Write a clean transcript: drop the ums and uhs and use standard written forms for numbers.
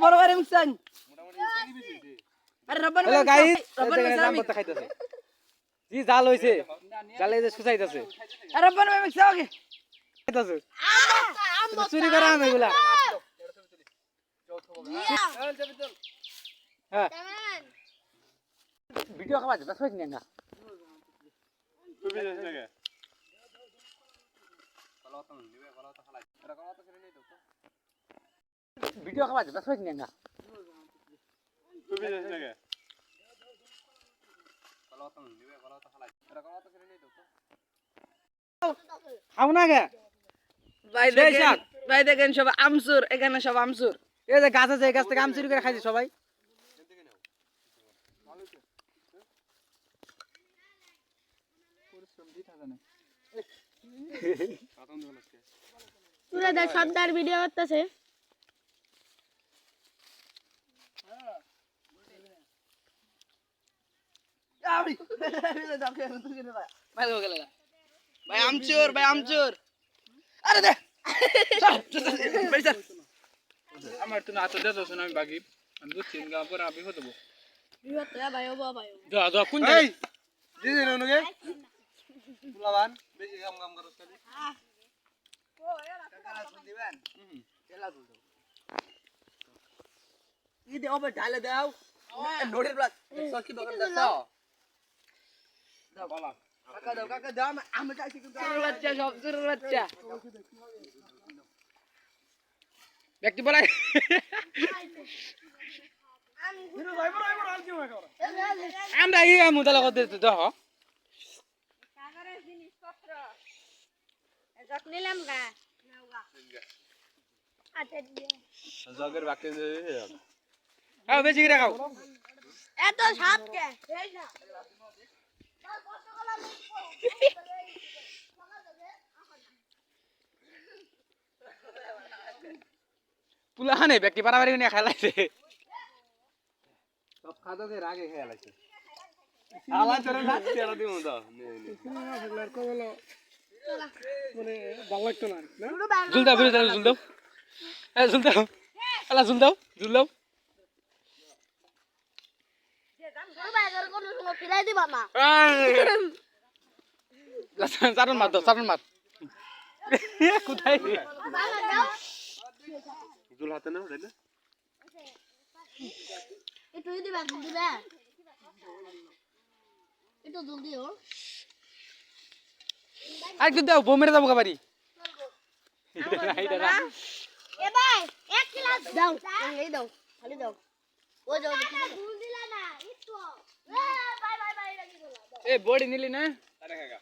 বড় করে মিক্সান আরে রব্বানি হ্যালো গাইস রব্বানি জাম করতে খাইতেছে জি জাল হইছে জালে যে সুসাইতেছে আরে রব্বানি মিক্সা ওকে খাইতেছে চুরি করা আম এগুলা হ্যাঁ ভিডিও খাওয়া যাবে সবাই নিয়ে না ভিডিও খাওয়া যাবে সবাই নিয়ে না খাও না গে ভাই দেখেন সব আমসুর এখানে সব আমসুর এই যে গাছ আছে এই গাছ থেকে আম চুরি করে খাইছে সবাই পুরো দা সর্দার ভিডিও করতেছে ভাই আমচুর আরে দে আমার তো না তো দেছ না আমি বাকি আমি তো তিন গাঁ পরে আমি হতে দেব ভিডিও তো ভাই ও ভাই যা যা কোন এই দিদি ননুগে বুলাবান বেশি কাম করছ খালি ই দে ওবে ঢালে দাও নোড়ের প্লাস সকি বগল দাও দাও বাবা কাকা দাও আমি চাইছি কিন্তু বাচ্চা সব বাচ্চা ব্যক্তি বলাই আমরা এই মুদালা করতে দাও কাকারের জিনিসপত্র এজক নিলাম গা নাও গা আচ্ছা দিয়ে জগের বাকি খাও বেশি করে খাও এত সাপ কে এই না পুলাহানে ব্যক্তি পারাবারি নিয়ে খেলাইছে সব খাদকে রাগে খেয়ে লাগছে আলা চলে না তেরা দিমু দাও মানে ভালো লাগতো না জুল দাও জুল দাও এ জুল দাও আলা জুল দাও বাইরের কোন সময় ফিরাই দিবা মা চারণ মার দাও চারণ মার কোথায় জুল হাতে নাও তাই না একটু দিবা একটু জলদি ও আর একটু দাও বউ মেরে যাবো কাবারি এ ভাই এক গ্লাস দাও এই দাও খালি দাও ও যাও ফুল দিলা না একটু বাই লাগি গলা এ বডি নিলি না আরে কাকা